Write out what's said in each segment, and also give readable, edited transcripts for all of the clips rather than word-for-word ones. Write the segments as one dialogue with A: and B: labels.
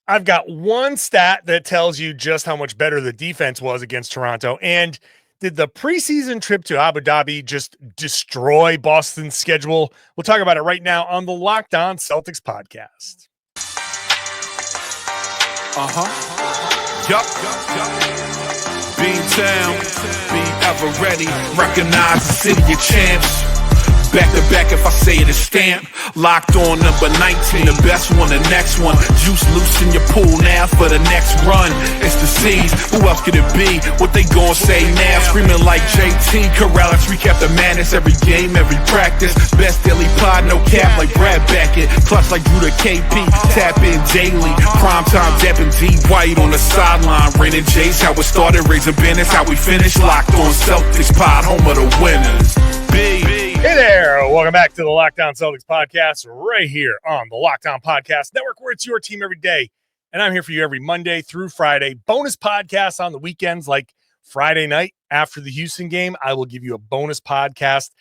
A: I've got one stat that tells you just how much better the defense was against Toronto. And did the preseason trip to Abu Dhabi just destroy Boston's schedule? We'll talk about it right now on the Locked On Celtics podcast.
B: Yup. Beantown, be ever ready. Recognize the city of champs. Back to back, if I say it, it's stamp. Locked on number 19, the best one, the next one. Juice loose in your pool now for the next run. It's the C's, who else could it be? What they gon' say now? Screaming like JT Karalis, recap the madness every game, every practice. Best daily pod, no cap like Brad Beckett. Clutch like Drew to KP, tap in daily. Primetime Depp and D White on the sideline. Rain and Jace, how it started, raising business, how we finish. Locked on Celtics pod, home of the winners.
A: Hey there, welcome back to the Locked On Celtics podcast right here on the Locked On Podcast Network, where it's your team every day, and I'm here for you every Monday through Friday. Bonus podcasts on the weekends, like Friday night after the Houston game. I will give you a bonus podcast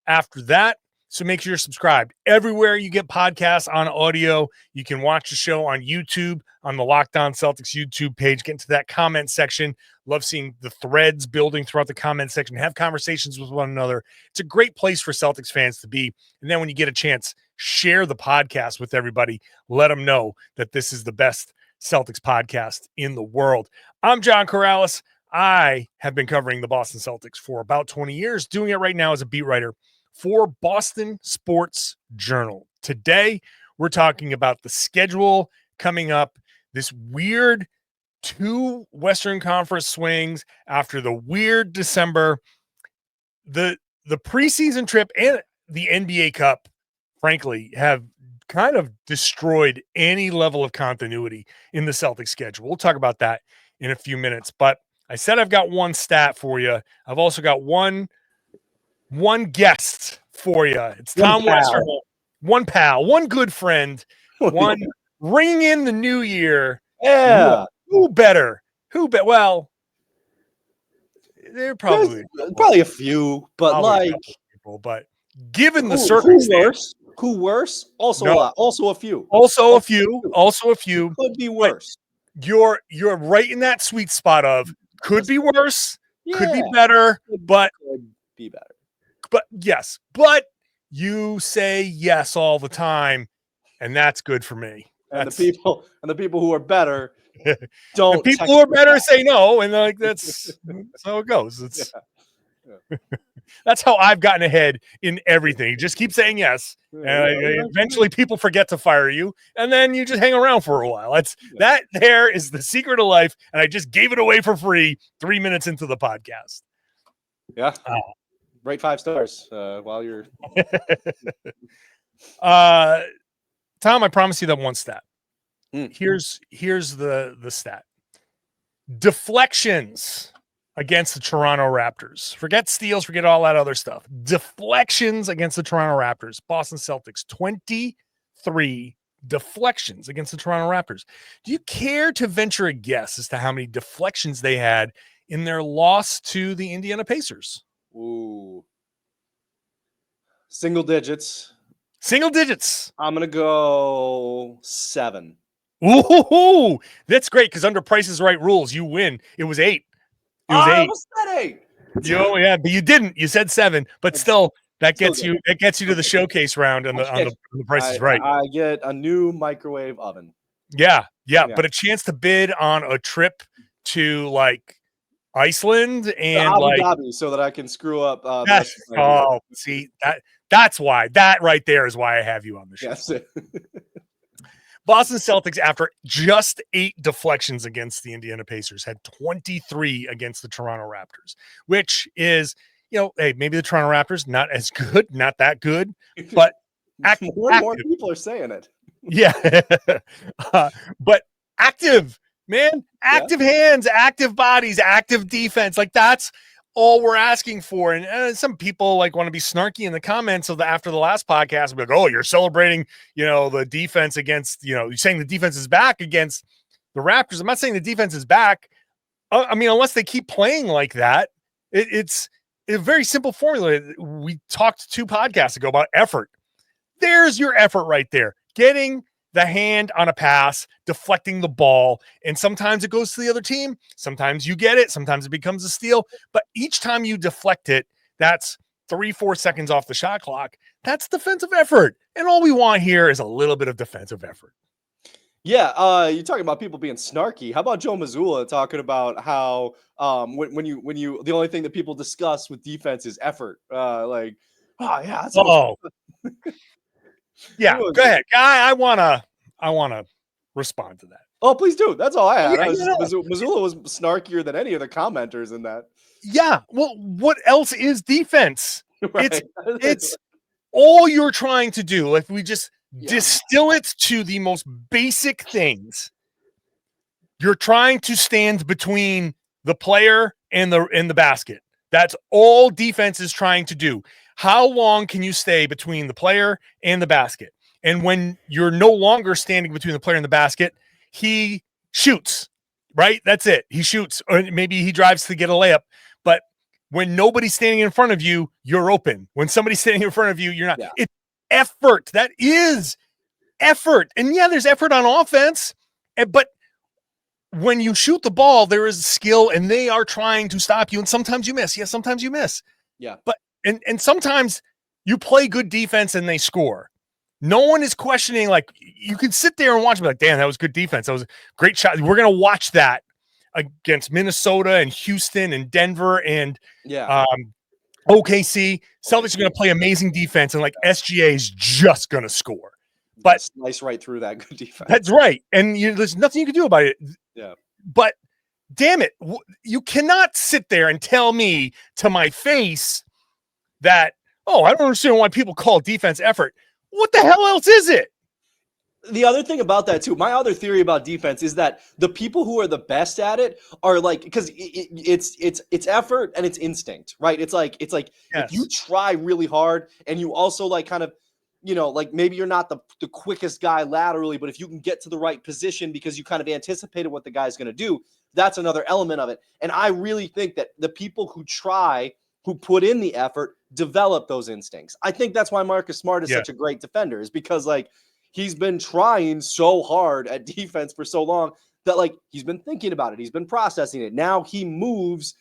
A: after that, so make sure you're subscribed. Everywhere you get podcasts on audio, you can watch the show on YouTube, on the Locked On Celtics YouTube page. Get into that comment section. Love seeing the threads building throughout the comment section. Have conversations with one another. It's a great place for Celtics fans to be. And then when you get a chance, share the podcast with everybody. Let them know that this is the best Celtics podcast in the world. I'm John Karalis. I have been covering the Boston Celtics for about 20 years, doing it right now as a beat writer for Boston Sports Journal. Today, we're talking about the schedule coming up, this weird 2 Western Conference swings after the weird December, the preseason trip and the NBA Cup, frankly, have kind of destroyed any level of continuity in the Celtics schedule. We'll talk about that in a few minutes, but I said I've got one stat for you. I've also got one guest for you. It's Tom Westerholm, one pal, one good friend, one ringing in the new year.
C: Yeah.
A: Who better? Well, there probably
C: a few, but
A: people, but given the circumstance,
C: who worse? Also
A: no.
C: a lot. Also a few.
A: Also a few.
C: Could be worse.
A: You're right in that sweet spot of could be worse, could be
C: Yeah.
A: better, but
C: Could be better.
A: But yes, but you say yes all the time, and that's good for me.
C: And the people who are better don't.
A: The people who are better say no, and that's how it goes. It's that's how I've gotten ahead in everything. You just keep saying yes, and eventually people forget to fire you, and then you just hang around for a while. That there is the secret of life, and I just gave it away for free 3 minutes into the podcast.
C: Yeah. Rate 5 stars while you're.
A: Tom, I promise you that one stat. Here's the stat. Deflections against the Toronto Raptors. Forget steals, forget all that other stuff. Deflections against the Toronto Raptors. Boston Celtics, 23 deflections against the Toronto Raptors. Do you care to venture a guess as to how many deflections they had in their loss to the Indiana Pacers?
C: Ooh. Single digits.
A: I'm
C: going to go 7.
A: Ooh, that's great because under Price is Right rules, you win. It was 8.
C: I almost said 8.
A: Yeah, but you didn't. You said 7, but still, that gets you to the showcase round on the Price is Right.
C: I get a new microwave oven.
A: Yeah, but a chance to bid on a trip to like Iceland and
C: Abu
A: like
C: Dhabi so that I can screw up.
A: That's why. That right there is why I have you on the show.
C: That's it.
A: Boston Celtics, after just 8 deflections against the Indiana Pacers, had 23 against the Toronto Raptors, which is, hey, maybe the Toronto Raptors, not as good, not that good, but
C: more and more people are saying it.
A: Yeah. But active, man, active hands, active bodies, active defense. Like that's all we're asking for. And some people like want to be snarky in the comments after the last podcast and be like, oh, you're celebrating, the defense against, you're saying the defense is back against the Raptors. I'm not saying the defense is back. I mean, unless they keep playing like that, it's a very simple formula. We talked 2 podcasts ago about effort. There's your effort right there. Getting the hand on a pass, deflecting the ball. And sometimes it goes to the other team. Sometimes you get it. Sometimes it becomes a steal. But each time you deflect it, that's 3-4 seconds off the shot clock. That's defensive effort. And all we want here is a little bit of defensive effort.
C: Yeah, you're talking about people being snarky. How about Joe Mazzulla talking about how when you the only thing that people discuss with defense is effort. Like, oh yeah, that's
A: yeah. Go ahead, guy. I wanna respond to that.
C: Oh, please do. That's all I had.
A: Yeah,
C: Mazzulla was snarkier than any of the commenters in that.
A: Yeah. Well, what else is defense?
C: Right.
A: It's all you're trying to do. If we just distill it to the most basic things, you're trying to stand between the player and the basket. That's all defense is trying to do. How long can you stay between the player and the basket? And when you're no longer standing between the player and the basket, he shoots, right? That's it. He shoots, or maybe he drives to get a layup. But when nobody's standing in front of you, you're open. When somebody's standing in front of you, you're not. Yeah. It's effort. That is effort. And yeah, there's effort on offense, but when you shoot the ball, there is skill and they are trying to stop you. And sometimes you miss. Yeah, sometimes you miss.
C: Yeah.
A: But and sometimes you play good defense and they score. No one is questioning, like, you can sit there and watch and be like, damn, that was good defense. That was a great shot. We're going to watch that against Minnesota and Houston and Denver and OKC. Celtics are going to play amazing defense, and like SGA is just going to score. But
C: slice right through that good defense.
A: That's right. And there's nothing you can do about it.
C: Yeah.
A: But damn it, you cannot sit there and tell me to my face that, oh, I don't understand why people call defense effort. What the hell else is it?
C: The other thing about that too, my other theory about defense is that the people who are the best at it are like, because it's effort and it's instinct, right? It's like yes. If you try really hard and you also like kind of, like maybe you're not the quickest guy laterally, but if you can get to the right position because you kind of anticipated what the guy's going to do, that's another element of it. And I really think that the people who put in the effort develop those instincts. I think that's why Marcus Smart is such a great defender, is because like he's been trying so hard at defense for so long that like he's been thinking about it. He's been processing it. Now he moves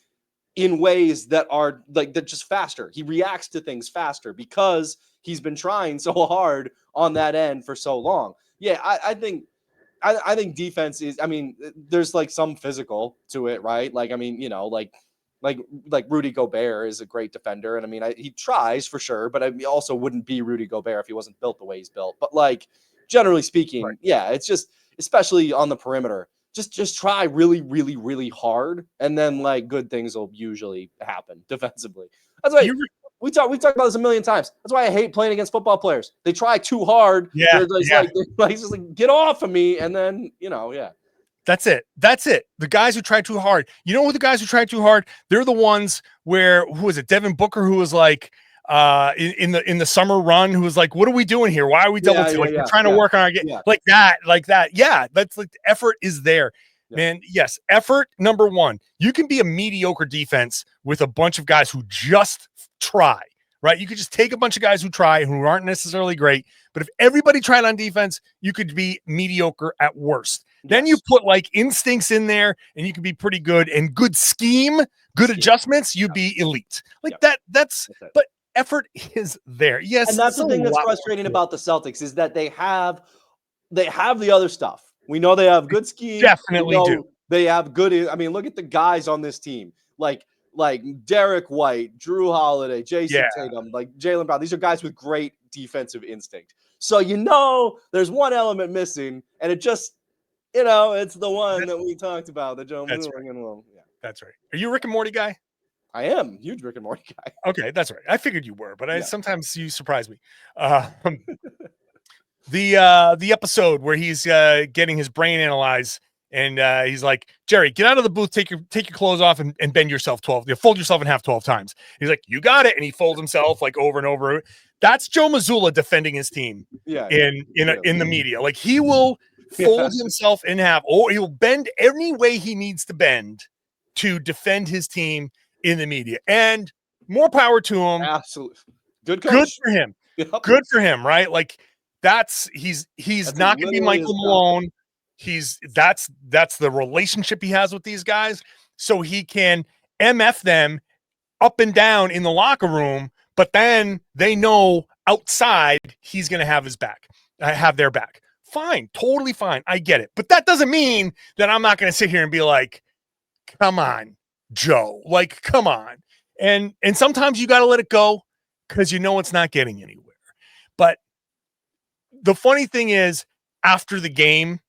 C: in ways that are like that just faster. He reacts to things faster because he's been trying so hard on that end for so long. Yeah, I think defense is, I mean, there's like some physical to it, right? Like, I mean, like Rudy Gobert is a great defender. And I mean, he tries for sure, but I also wouldn't be Rudy Gobert if he wasn't built the way he's built. But like, generally speaking, right. Yeah, it's just, especially on the perimeter, just try really, really, really hard. And then like good things will usually happen defensively. That's why we talked about this a million times. That's why I hate playing against football players. They try too hard.
A: Yeah.
C: They're just like, get off of me. And then,
A: That's it. The guys who try too hard. You know what? The guys who try too hard, they're the ones where, who was it? Devin Booker, who was like in the summer run, who was like, what are we doing here? Why are we double team? We're trying to work on our game. Yeah. Like that. Yeah. That's like effort is there. Yeah. Man, yes. Effort, number one. You can be a mediocre defense with a bunch of guys who just try, right? You could just take a bunch of guys who try, who aren't necessarily great. But if everybody tried on defense, you could be mediocre at worst. Then you put like instincts in there and you can be pretty good, and good scheme, good adjustments, you'd be elite. Like that's but effort is there. Yes.
C: And that's the thing that's frustrating about the Celtics is that they have the other stuff. We know they have good scheme.
A: Definitely do.
C: They have good. I mean, look at the guys on this team. Like Derek White, Drew Holiday, Jayson Tatum, like Jaylen Brown. These are guys with great defensive instinct. So there's one element missing, and it just it's the one that we talked about, the Joe Mazzulla. Yeah, that's right.
A: Are you a Rick and Morty guy?
C: I am a huge Rick and Morty guy.
A: Okay, that's right. I figured you were, but sometimes you surprise me. The episode where he's getting his brain analyzed, and he's like, Jerry, get out of the booth, take your clothes off, and bend yourself 12. Fold yourself in half 12 times. He's like, you got it, and he folds himself like over and over. That's Joe Mazzulla defending his team. In the media, like he will fold himself in half, or he'll bend any way he needs to bend to defend his team in the media. And more power to him.
C: Absolutely. Good coach.
A: Good for him. Yep. Good for him, right? Like, he's not going to be Michael Malone. That's the relationship he has with these guys, so he can MF them up and down in the locker room, but then they know outside he's going to have his back, have their back. Fine, totally fine. I get it. But that doesn't mean that I'm not going to sit here and be like, come on, Joe, like, come on. And sometimes you got to let it go because you know it's not getting anywhere. But the funny thing is, after the game,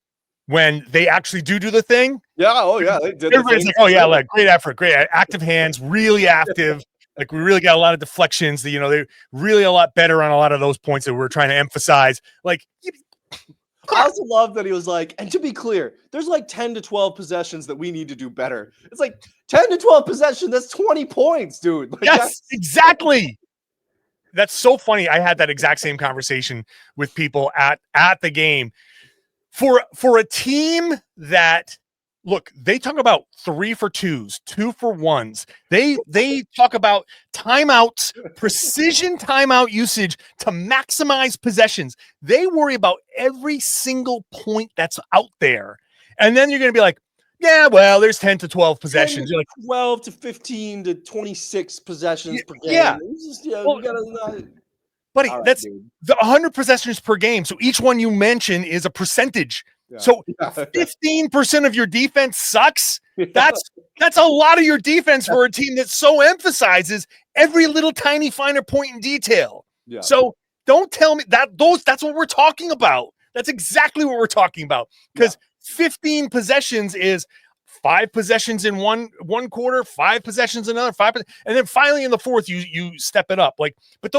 A: when they actually do the thing.
C: Yeah. Oh, yeah. They did.
A: Everybody's like, oh, yeah, like, great effort. Great. Active hands, really active. Like, we really got a lot of deflections. They're really a lot better on a lot of those points that we're trying to emphasize. Like,
C: I also love that he was like, and to be clear, there's like 10 to 12 possessions that we need to do better. It's like 10 to 12 possessions. That's 20 points, dude. Like,
A: yes, exactly. That's so funny. I had that exact same conversation with people at the game. For a team that, look, they talk about 3 for 2s, 2 for 1s. They talk about timeouts, precision timeout usage to maximize possessions. They worry about every single point that's out there. And then you're going to be like, yeah, well, there's 10 to 12 possessions. You're like
C: 12 to 15 to 26 possessions per game.
A: Yeah. Buddy,
C: right,
A: that's
C: dude.
A: the 100 possessions per game. So each one you mention is a percentage. Yeah. So 15% of your defense sucks. That's a lot of your defense for a team that so emphasizes every little tiny finer point in detail. Yeah. So don't tell me that's what we're talking about. That's exactly what we're talking about. Because 15 possessions is 5 possessions in one quarter, 5 possessions in another, 5, and then finally in the fourth you step it up. Like, but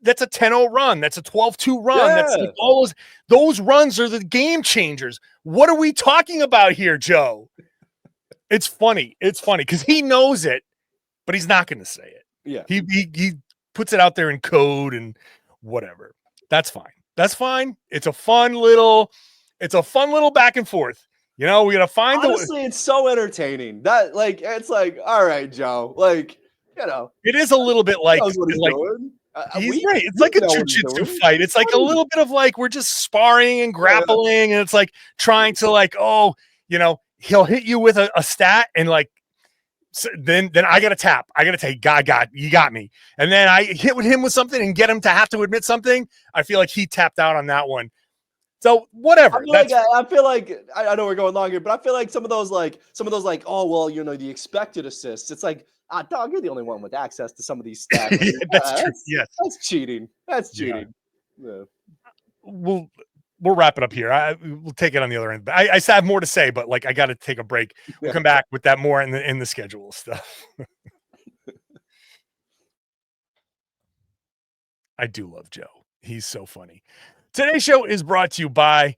A: that's a 10-0 run. That's a 12-2 run. Yeah. That's like all those runs are the game changers. What are we talking about here, Joe? It's funny. It's funny because he knows it, but he's not going to say it.
C: Yeah.
A: He puts it out there in code and whatever. That's fine. That's fine. It's a fun little back and forth. We got to find
C: Honestly, it's so entertaining. That it's like, all right, Joe. Like,
A: it is a little bit like he's right. It's like a jiu-jitsu fight. It's like a little bit of like we're just sparring and grappling, and it's like trying to like, he'll hit you with a stat, and like then I got to tap. I got to take, you got me. And then I hit with him with something and get him to have to admit something. I feel like he tapped out on that one. So whatever.
C: I feel like I know we're going long here, but I feel like some of those oh well, the expected assists. It's like, dog, you're the only one with access to some of these stats.
A: That's true. Yes,
C: that's cheating. That's cheating. Yeah.
A: We'll wrap it up here. We'll take it on the other end. I have more to say, but like I got to take a break. We'll come back with that more in the schedule stuff. I do love Joe. He's so funny. Today's show is brought to you by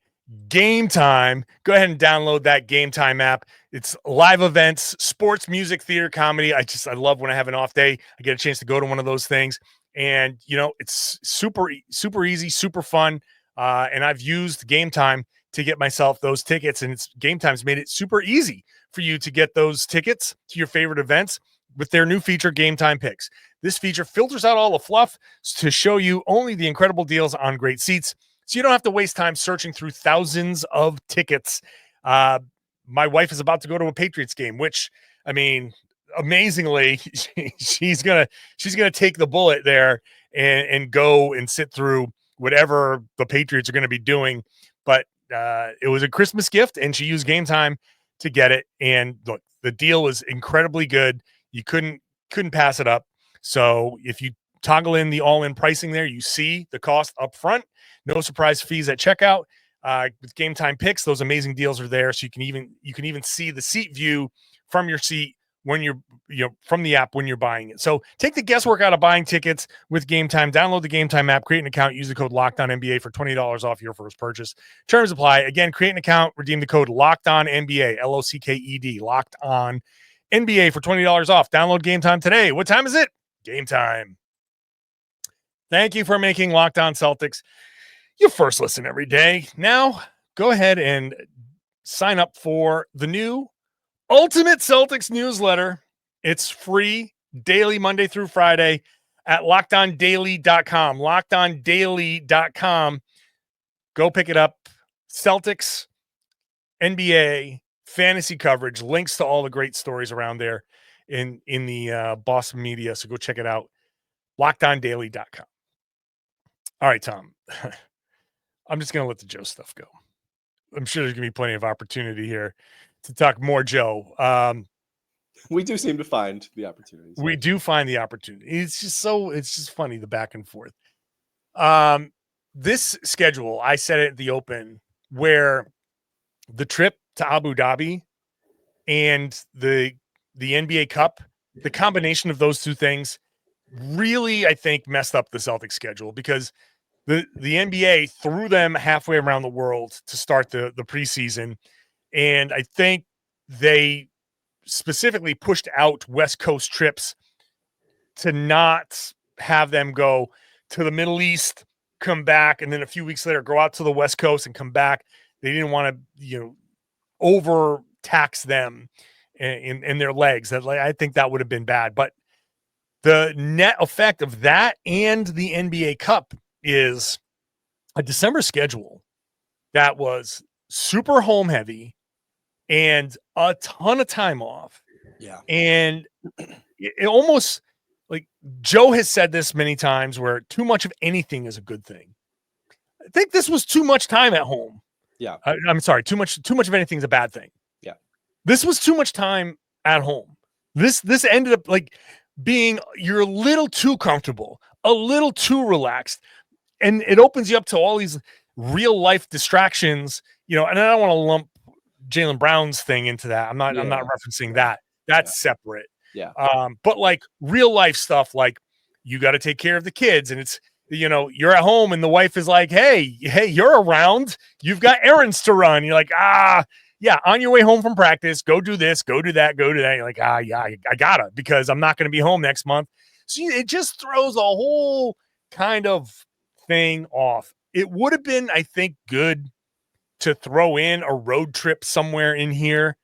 A: Game Time. Go ahead and download that Game Time app. It's live events, sports, music, theater, comedy. I love when I have an off day. I get a chance to go to one of those things. And, it's super, super easy, super fun. And I've used Game Time to get myself those tickets. And Game Time's made it super easy for you to get those tickets to your favorite events with their new feature, Game Time Picks. This feature filters out all the fluff to show you only the incredible deals on great seats, so you don't have to waste time searching through thousands of tickets. My wife is about to go to a Patriots game, which, I mean, amazingly, she's gonna take the bullet there and go and sit through whatever the Patriots are going to be doing. But it was a Christmas gift, and she used Game Time to get it. And look, the deal was incredibly good. You couldn't pass it up. So if you toggle in the all-in pricing there, you see the cost up front. No surprise fees at checkout. With Game Time Picks, those amazing deals are there. So you can even see the seat view from your seat when you're from the app when you're buying it. So take the guesswork out of buying tickets with Game Time. Download the Game Time app, create an account, use the code LOCKEDONNBA for $20 off your first purchase. Terms apply. Again, create an account, redeem the code LOCKEDONNBA, LOCKED, Locked On NBA for $20 off. Download Game Time today. What time is it? Game Time. Thank you for making Locked On Celtics your first listen every day. Now, go ahead and sign up for the new Ultimate Celtics newsletter. It's free daily, Monday through Friday at LockedOnDaily.com. LockedOnDaily.com. Go pick it up. Celtics, NBA, fantasy coverage, links to all the great stories around there in the Boston media. So go check it out. LockedOnDaily.com. All right, Tom. I'm just going to let the Joe stuff go. I'm sure there's going to be plenty of opportunity here to talk more Joe.
C: We do seem to find the opportunities.
A: We do find the opportunity. It's just funny, the back and forth. This schedule, I said it at the open, where the trip to Abu Dhabi and the NBA Cup, the combination of those two things really, I think, messed up the Celtics schedule, because the NBA threw them halfway around the world to start the preseason. And I think they specifically pushed out West Coast trips to not have them go to the Middle East, come back, and then a few weeks later go out to the West Coast and come back. They didn't want to, overtax them in their legs. I think that would have been bad. But the net effect of that and the NBA Cup is a December schedule that was super home heavy and a ton of time off.
C: Yeah.
A: And it almost, like Joe has said this many times, where too much of anything is a good thing. I think this was too much time at home.
C: Yeah.
A: I'm sorry. Too much of anything is a bad thing.
C: Yeah.
A: This was too much time at home. This ended up like being, you're a little too comfortable, a little too relaxed. And it opens you up to all these real life distractions, and I don't want to lump Jaylen Brown's thing into that. I'm not referencing that. That's separate.
C: Yeah.
A: But like real life stuff, like you got to take care of the kids, and it's, you're at home and the wife is like, hey, you're around. You've got errands to run. You're like, yeah, on your way home from practice, go do this, go do that, go do that. You're like, yeah, I gotta, because I'm not going to be home next month. So it just throws a whole kind of thing off. It would have been, I think, good to throw in a road trip somewhere in here.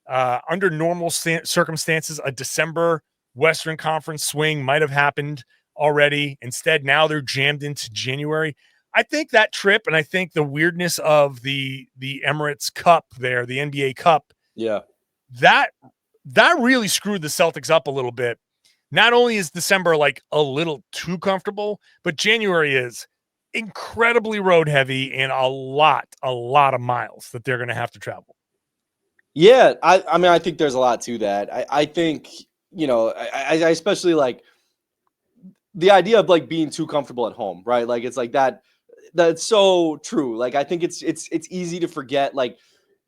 A: Under normal circumstances, a December Western Conference swing might have happened already. Instead, now they're jammed into January. I think that trip, and I think the weirdness of the Emirates Cup there, the NBA Cup, that really screwed the Celtics up a little bit. Not only is December like a little too comfortable, but January is incredibly road heavy and a lot of miles that they're going to have to travel.
C: Yeah, I mean, I think there's a lot to that. I think, I especially like the idea of like being too comfortable at home, right? Like it's like that. That's so true. Like I think it's easy to forget. Like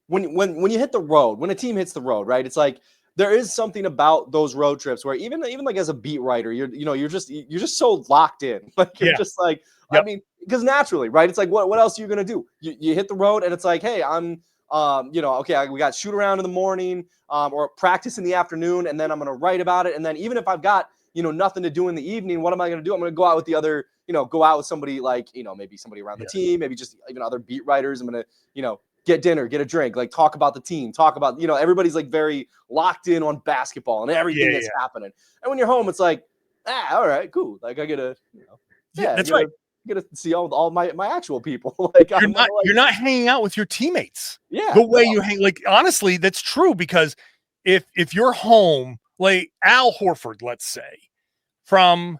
C: when you hit the road, when a team hits the road, right? It's like there is something about those road trips where even like as a beat writer, you're just so locked in. Like you're just like, I mean, because naturally, right? It's like what else are you gonna do? You hit the road and it's like, hey, I'm okay, we got shoot around in the morning, or practice in the afternoon, and then I'm gonna write about it. And then even if I've got nothing to do in the evening, what am I gonna do? I'm gonna go out with the other, go out with somebody like maybe somebody around the team, maybe just even other beat writers. I'm gonna get dinner, get a drink, like talk about the team, talk about everybody's like very locked in on basketball and everything that's happening. And when you're home, it's like, all right, cool. Like I get to
A: that's right.
C: Get to see all my actual people. Like
A: you're not hanging out with your teammates.
C: Yeah,
A: the way you hang. Like honestly, that's true, because if you're home, like Al Horford, let's say, from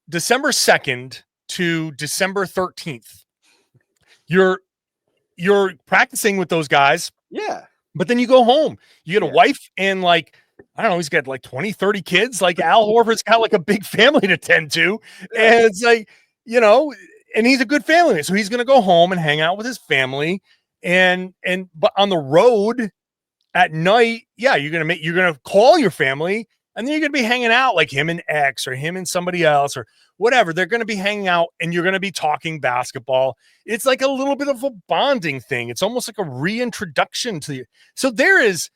A: December 2nd to December 13th, you're practicing with those guys.
C: Yeah.
A: But then you go home, you get a wife, and like, I don't know, he's got like 20, 30 kids. Like Al Horford's got like a big family to tend to. And it's like, and he's a good family. So he's going to go home and hang out with his family. But on the road at night, you're going to call your family, and then you're going to be hanging out like him and X or him and somebody else or whatever. They're going to be hanging out, and you're going to be talking basketball. It's like a little bit of a bonding thing. It's almost like a reintroduction to you. So there is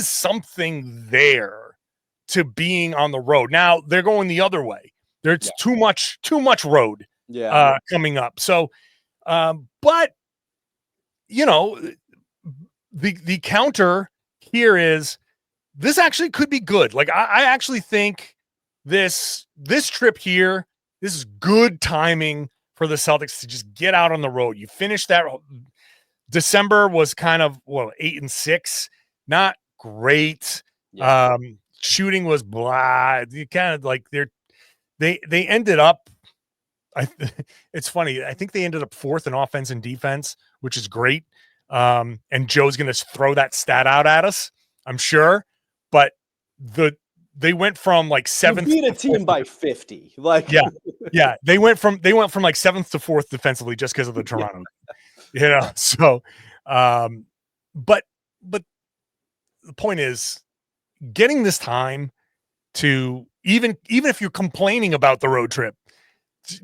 A: something there to being on the road. Now they're going the other way. There's too much road coming up. So, but the counter here is this actually could be good. Like I actually think this trip here, this is good timing for the Celtics to just get out on the road. You finished that. December was kind of 8-6, not great. Yeah. Shooting was blah. You kind of like they ended up. It's funny. I think they ended up 4th in offense and defense, which is great. And Joe's going to throw that stat out at us, I'm sure. But they went from like 7th.
C: You beat a team by 50. Like
A: yeah. They went from like 7th to 4th defensively just because of the Toronto. So but the point is getting this time to even if you're complaining about the road trip,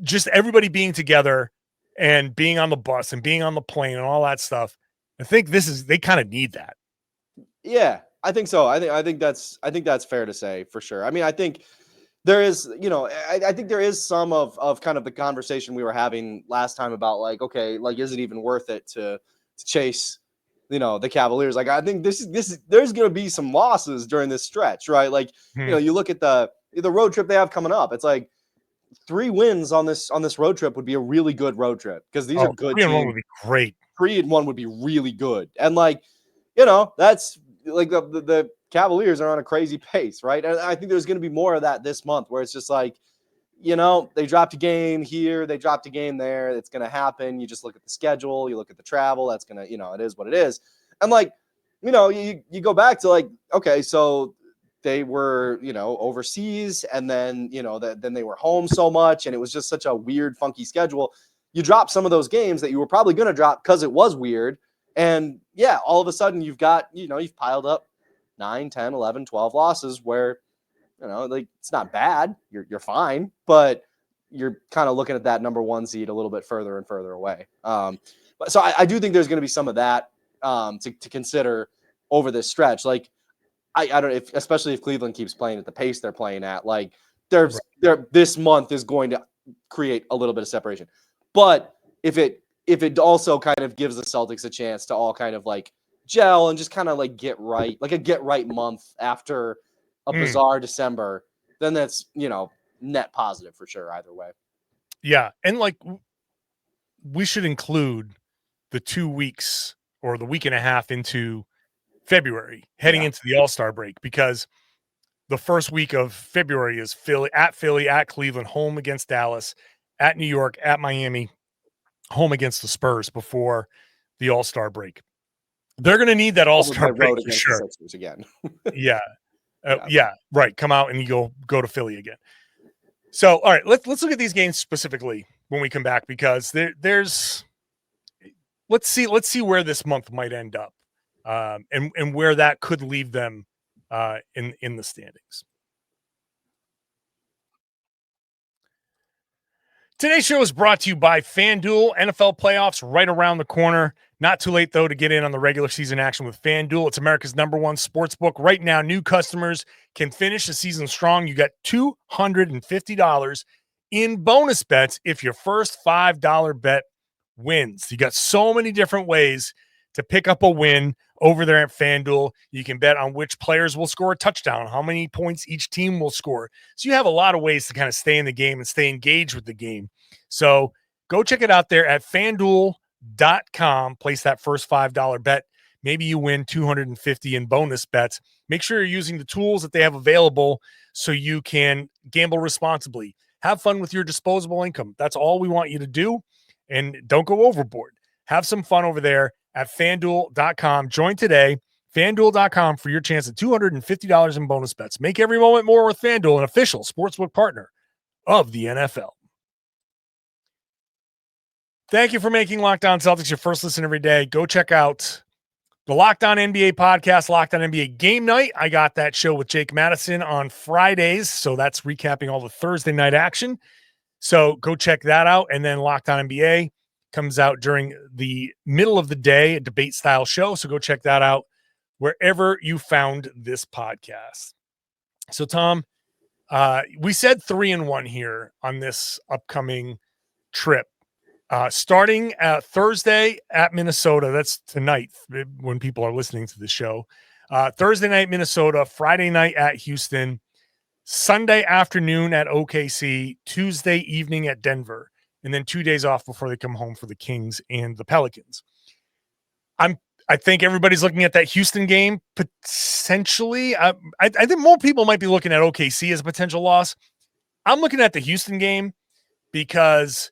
A: just everybody being together and being on the bus and being on the plane and all that stuff. I think they kind of need that.
C: Yeah, I think so. I think that's fair to say for sure. I mean, I think there is, I think there is some of kind of the conversation we were having last time about like, okay, like, is it even worth it to chase, the Cavaliers? Like, I think there's going to be some losses during this stretch, right? Like, you look at the road trip they have coming up. It's like 3 wins on this road trip would be a really good road trip because these are good teams.
A: 3-1 would be great.
C: 3-1 would be really good. And like, that's like the Cavaliers are on a crazy pace, right? And I think there's going to be more of that this month where it's just like, they dropped a game here, they dropped a game there. It's going to happen. You just look at the schedule, you look at the travel. That's going to, it is what it is. And like, you go back to like, okay, so they were, overseas and then, then they were home so much and it was just such a weird, funky schedule. You drop some of those games that you were probably going to drop because it was weird. And yeah, all of a sudden you've got, you've piled up 9, 10, 11, 12 losses where, like it's not bad. You're fine, but you're kind of looking at that number 1 seed a little bit further and further away. But so I do think there's going to be some of that to consider over this stretch. Like I don't know especially if Cleveland keeps playing at the pace they're playing at, like this month is going to create a little bit of separation. But if it also kind of gives the Celtics a chance to all kind of like gel and just kind of like get right, like a get right month after a bizarre December, then that's, net positive for sure either way.
A: Yeah. And like we should include the 2 weeks or the week and a half into February heading into the All-Star break, because the first week of February is Philly, at Cleveland, home against Dallas, at New York, at Miami, home against the Spurs before the All-Star break. They're going to need that All-Star break for sure.
C: Again.
A: Yeah, right. Come out and you go to Philly again. So, all right, let's look at these games specifically when we come back, because there's let's see where this month might end up, and where that could leave them in the standings. Today's show is brought to you by FanDuel. NFL playoffs right around the corner. Not too late, though, to get in on the regular season action with FanDuel. It's America's #1 sportsbook. Right now, new customers can finish the season strong. You got $250 in bonus bets if your first $5 bet wins. You got so many different ways to pick up a win over there at FanDuel. You can bet on which players will score a touchdown, how many points each team will score. So you have a lot of ways to kind of stay in the game and stay engaged with the game. So go check it out there at FanDuel.com. Place that first $5 bet. Maybe you win $250 in bonus bets. Make sure you're using the tools that they have available so you can gamble responsibly. Have fun with your disposable income. That's all we want you to do. And don't go overboard. Have some fun over there at FanDuel.com. Join today, FanDuel.com, for your chance at $250 in bonus bets. Make every moment more with FanDuel, an official sportsbook partner of the NFL. Thank you for making Locked On Celtics your first listen every day. Go check out the Locked On NBA podcast, Locked On NBA Game Night. I got that show with Jake Madison on Fridays, so that's recapping all the Thursday night action. So go check that out. And then Locked On NBA comes out during the middle of the day, a debate style show. So go check that out wherever you found this podcast. So Tom, we said 3-1 here on this upcoming trip. Starting Thursday at Minnesota. That's tonight when people are listening to the show. Thursday night, Minnesota. Friday night at Houston. Sunday afternoon at OKC. Tuesday evening at Denver. and then 2 days off before they come home for the Kings and the Pelicans. I think everybody's looking at that Houston game potentially. I think more people might be looking at OKC as a potential loss. I'm looking at the Houston game because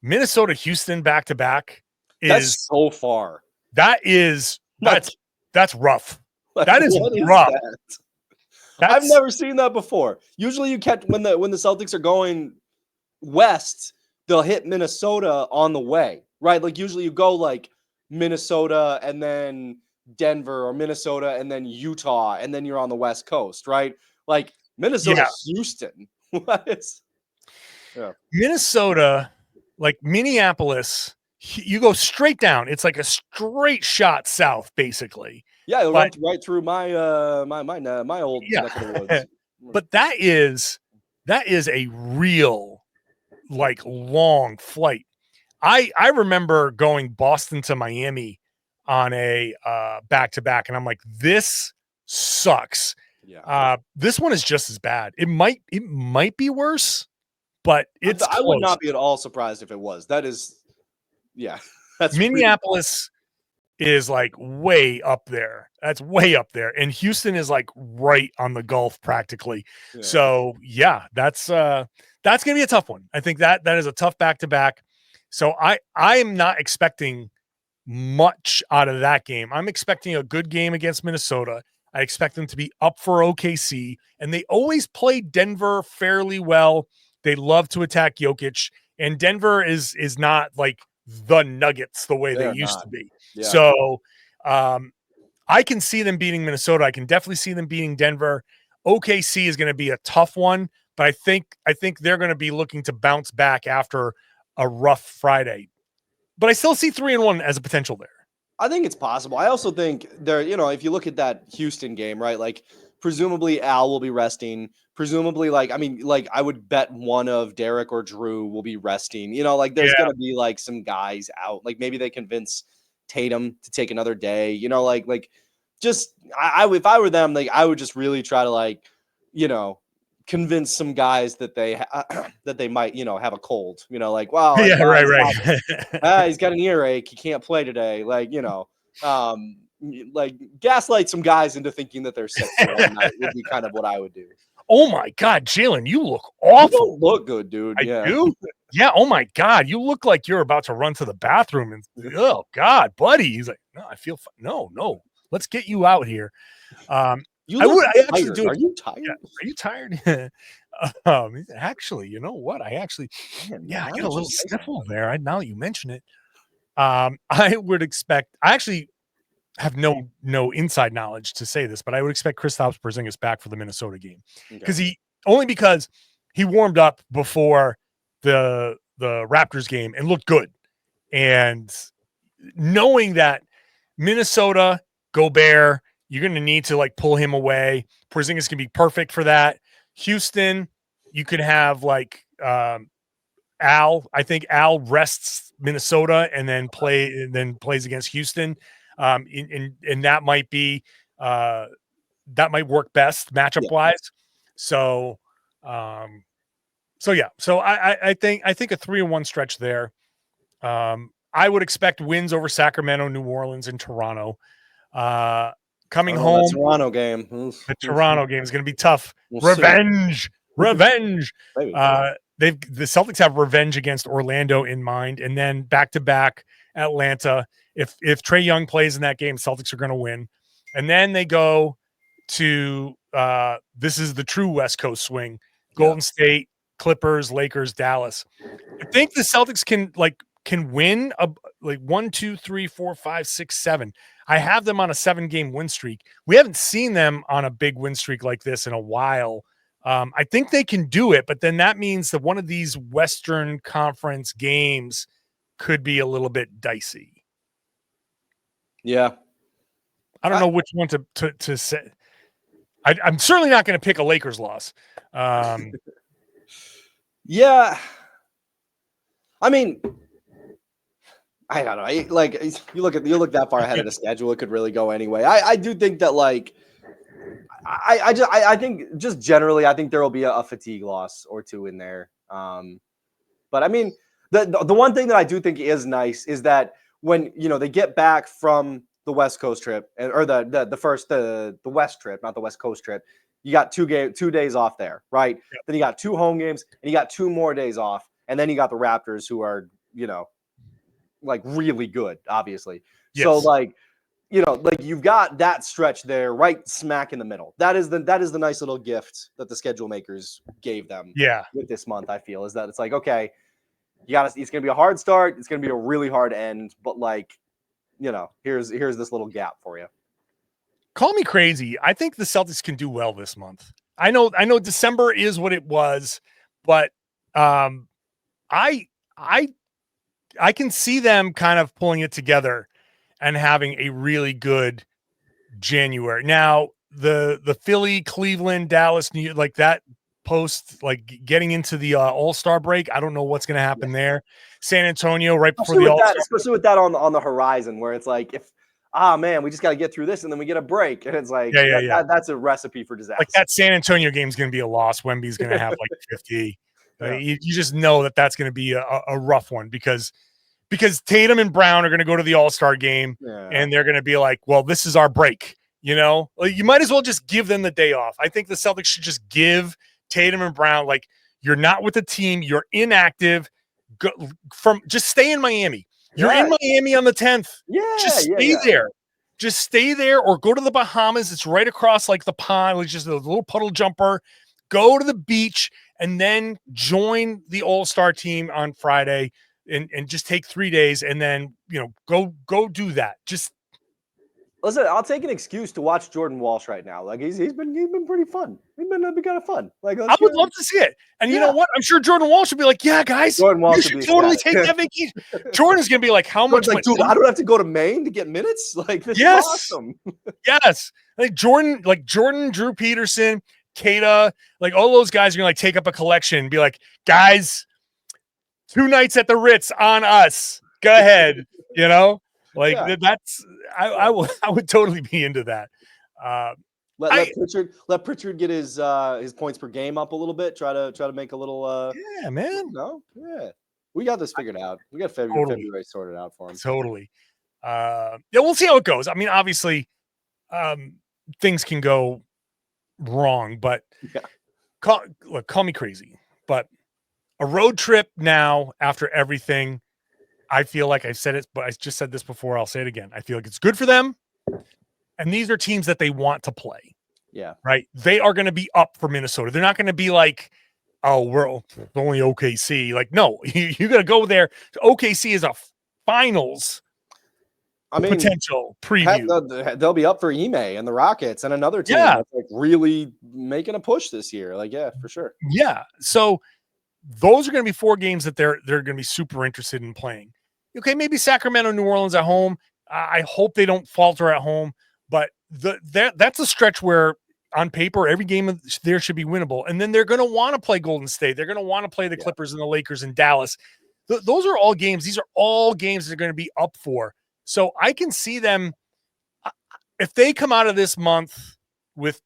A: Minnesota Houston back to back
C: That's so far.
A: That's rough.
C: Like,
A: that is rough.
C: I've never seen that before. Usually you catch when the Celtics are going west, they'll hit Minnesota on the way, right? Like usually you go like Minnesota and then Denver, or Minnesota and then Utah, and then you're on the West Coast, right? Like Minnesota, Houston.
A: Minnesota, like Minneapolis, you go straight down. It's like a straight shot south, basically.
C: Yeah, it went right through my old neck of the woods.
A: But that is a real like long flight. I remember going Boston to Miami on a back-to-back, and I'm like, this sucks.
C: Yeah.
A: This one is just as bad. It might be worse, but it's
C: I would not be at all surprised if it was. That is, yeah. That's
A: Minneapolis is like way up there. That's way up there. And Houston is like right on the Gulf practically. Yeah. So yeah, that's gonna be a tough one. I think that is a tough back-to-back. So I am not expecting much out of that game. I'm expecting a good game against Minnesota. I expect them to be up for OKC, and they always play Denver fairly well. They love to attack Jokic, and Denver is not like the Nuggets the way they used to be. Yeah. So I can see them beating Minnesota. I can definitely see them beating Denver. OKC is going to be a tough one, but I think they're going to be looking to bounce back after a rough Friday. But I still see 3-1 as a potential there.
C: I think it's possible. I also think there, if you look at that Houston game, right? Like presumably Al will be resting. Presumably, I would bet one of Derek or Drew will be resting. Like there's going to be like some guys out. Like maybe they convince Tatum to take another day. If I were them, like I would just really try to convince some guys that they might, have a cold, wow. Right. He's got an earache. He can't play today. Gaslight some guys into thinking that they're sick would be kind of what I would do.
A: Oh my God, Jaylen, you look awful.
C: You don't look good, dude.
A: I do. Yeah. Oh my God, you look like you're about to run to the bathroom and oh God, buddy. He's like, no, I feel fine. No, let's get you out here.
C: I actually do. Are you tired?
A: Yeah. Are you tired? Actually, you know what? I get a little sniffle there. Now that you mention it, I would expect. I actually have no inside knowledge to say this, but I would expect Kristaps Porzingis back for the Minnesota game because he warmed up before the Raptors game and looked good, and knowing that Minnesota, Gobert, you're going to need to pull him away. Porzingis can be perfect for that. Houston, you could have Al. I think Al rests Minnesota and then plays against Houston. And that might be that might work best matchup wise. So yeah. So I think a 3-1 stretch there. I would expect wins over Sacramento, New Orleans, and Toronto. Coming home,
C: the Toronto game.
A: The Toronto game is going to be tough. Revenge. The Celtics have revenge against Orlando in mind, and then back-to-back Atlanta. If Trae Young plays in that game, Celtics are going to win. And then they go to this is the true West Coast swing: Golden State, Clippers, Lakers, Dallas. I think the Celtics can win 1, 2, 3, 4, 5, 6, 7. I have them on a 7-game win streak. We haven't seen them on a big win streak like this in a while. I think they can do it, but then that means that one of these Western Conference games could be a little bit dicey.
C: Yeah.
A: I don't know which one to say. I'm certainly not going to pick a Lakers loss.
C: Yeah. I mean, I don't know. You look that far ahead of the schedule, it could really go anyway. I do think that I think just generally, I think there will be a fatigue loss or two in there. But I mean, The one thing that I do think is nice is that when they get back from the West Coast trip, or the West trip, not the West Coast trip, you got 2 days off there, right? Yep. Then you got 2 home games, and you got 2 more days off, and then you got the Raptors, who are like really good, obviously. Yes. So like you've got that stretch there, right smack in the middle. That is the nice little gift that the schedule makers gave them.
A: Yeah.
C: With this month, I feel is that it's like, okay, it's gonna be a hard start, it's gonna be a really hard end, but like, here's this little gap for you.
A: Call me crazy. I think the Celtics can do well this month. I know December is what it was, but I can see them kind of pulling it together and having a really good January. Now, the Philly, Cleveland, Dallas, New York, like that post, like getting into the All-Star break, I don't know what's going to happen there. San Antonio right before the All-Star,
C: especially with that on the horizon, where it's like, if man, we just got to get through this and then we get a break, and it's like that's a recipe for disaster.
A: Like that San Antonio game is going to be a loss. Wemby's going to have like 50. Yeah. You just know that's going to be a rough one because Tatum and Brown are going to go to the All-Star game and they're going to be like, well, this is our break. Like you might as well just give them the day off. I think the Celtics should just give Tatum and Brown, like, you're not with the team, you're inactive. Just stay in Miami. You're in Miami on the 10th.
C: Yeah,
A: just stay there. Just stay there, or go to the Bahamas. It's right across like the pond, like just a little puddle jumper. Go to the beach and then join the All-Star team on Friday and just take 3 days and then go do that. Just
C: listen, I'll take an excuse to watch Jordan Walsh right now. Like he's been pretty fun. He's been kind of fun. Like
A: I would love to see it. And you know what? I'm sure Jordan Walsh would be like, yeah, guys,
C: Jordan Walsh
A: you should totally take that vacation. Jordan's gonna be like, how much?
C: Like, dude, I don't have to go to Maine to get minutes. Like, this is awesome.
A: Yes. Like Jordan, Drew Peterson, Kata, like all those guys are gonna like take up a collection and be like, guys, 2 nights at the Ritz on us. Go ahead. That's I would totally be into that.
C: Let Pritchard get his points per game up a little bit. Try to make a little
A: man.
C: We got this figured out. We got February sorted out for him.
A: Totally. We'll see how it goes. I mean, obviously, things can go wrong, but call me crazy, but a road trip now after everything, I feel like I've said it, but I just said this before. I'll say it again. I feel like it's good for them. And these are teams that they want to play.
C: Yeah.
A: Right. They are going to be up for Minnesota. They're not going to be like, oh, we're only OKC. Like, no, you got to go there. OKC is a finals potential preview.
C: They'll be up for Ime and the Rockets and another team that's like really making a push this year. Like, yeah, for sure.
A: Yeah. So those are going to be 4 games that they're going to be super interested in playing. Okay, maybe Sacramento, New Orleans at home. I hope they don't falter at home, but that's a stretch where on paper every game there should be winnable. And then they're going to want to play Golden State. They're going to want to play the Clippers and the Lakers and Dallas. Those are all games. These are all games they're going to be up for. So I can see them if they come out of this month with,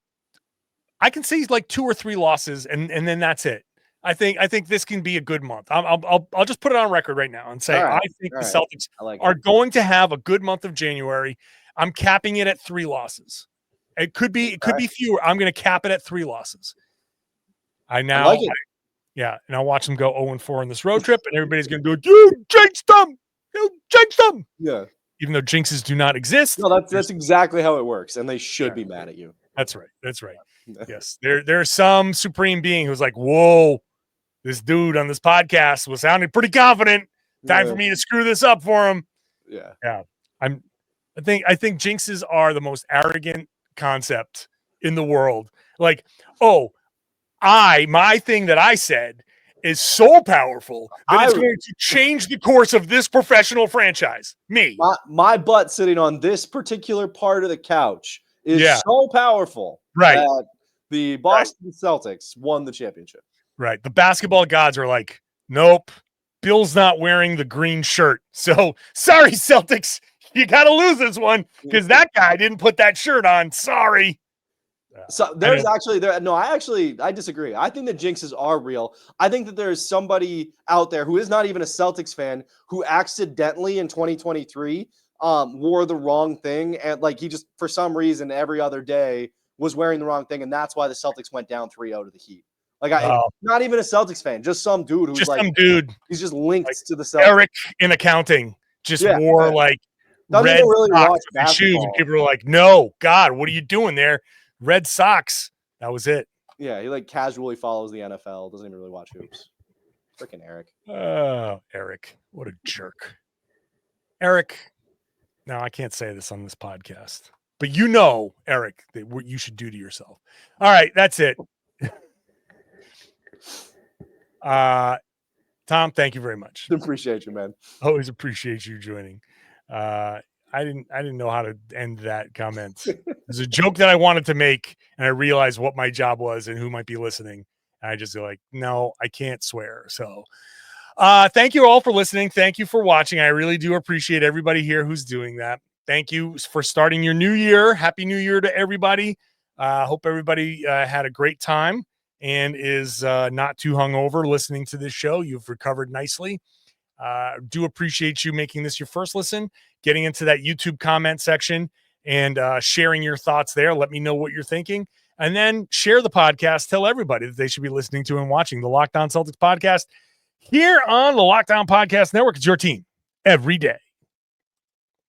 A: I can see like 2 or 3 losses, and then that's it. I think this can be a good month. I'll just put it on record right now and say I think the Celtics are going to have a good month of January. I'm capping it at 3 losses. It could be fewer. I'm going to cap it at 3 losses. And I'll watch them go 0-4 on this road trip, and everybody's going to do, you jinxed them. You jinxed them.
C: Yeah.
A: Even though jinxes do not exist.
C: No, that's exactly how it works, and they should be mad at you.
A: That's right. Yes, there's some supreme being who's like, whoa, this dude on this podcast was sounding pretty confident. Time for me to screw this up for him. Yeah. I think jinxes are the most arrogant concept in the world. Like, my thing that I said is so powerful that it's going to change the course of this professional franchise.
C: My butt sitting on this particular part of the couch is so powerful that the Boston Celtics won the championship.
A: Right. The basketball gods are like, nope, Bill's not wearing the green shirt. So sorry, Celtics, you got to lose this one because that guy didn't put that shirt on. Sorry.
C: So there's actually there. No, I disagree. I think the jinxes are real. I think that there's somebody out there who is not even a Celtics fan who accidentally in 2023 wore the wrong thing, and like he just for some reason every other day was wearing the wrong thing, and that's why the Celtics went down 3-0 to the Heat. Like not even a Celtics fan, just some dude who's
A: just
C: like
A: some dude.
C: He's just linked to the Celtics.
A: Eric in accounting just wore like
C: doesn't
A: red
C: even really watch
A: shoes, and people were like, "No, God, what are you doing there? Red socks." That was it.
C: Yeah, he like casually follows the NFL. Doesn't even really watch hoops. Freaking Eric.
A: Oh, Eric, what a jerk. Eric. No, I can't say this on this podcast, but Eric, what you should do to yourself. All right, that's it. Tom, thank you very much.
C: Appreciate you, man.
A: Always appreciate you joining. I didn't know how to end that comment. There's a joke that I wanted to make, and I realized what my job was and who might be listening. And I just like, no, I can't swear. So thank you all for listening. Thank you for watching. I really do appreciate everybody here who's doing that. Thank you for starting your new year. Happy New Year to everybody. Hope everybody had a great time and is not too hungover listening to this show. You've recovered nicely. Do appreciate you making this your first listen, getting into that YouTube comment section and sharing your thoughts there. Let me know what you're thinking. And then share the podcast. Tell everybody that they should be listening to and watching the Locked On Celtics podcast here on the Locked On Podcast Network. It's your team every day.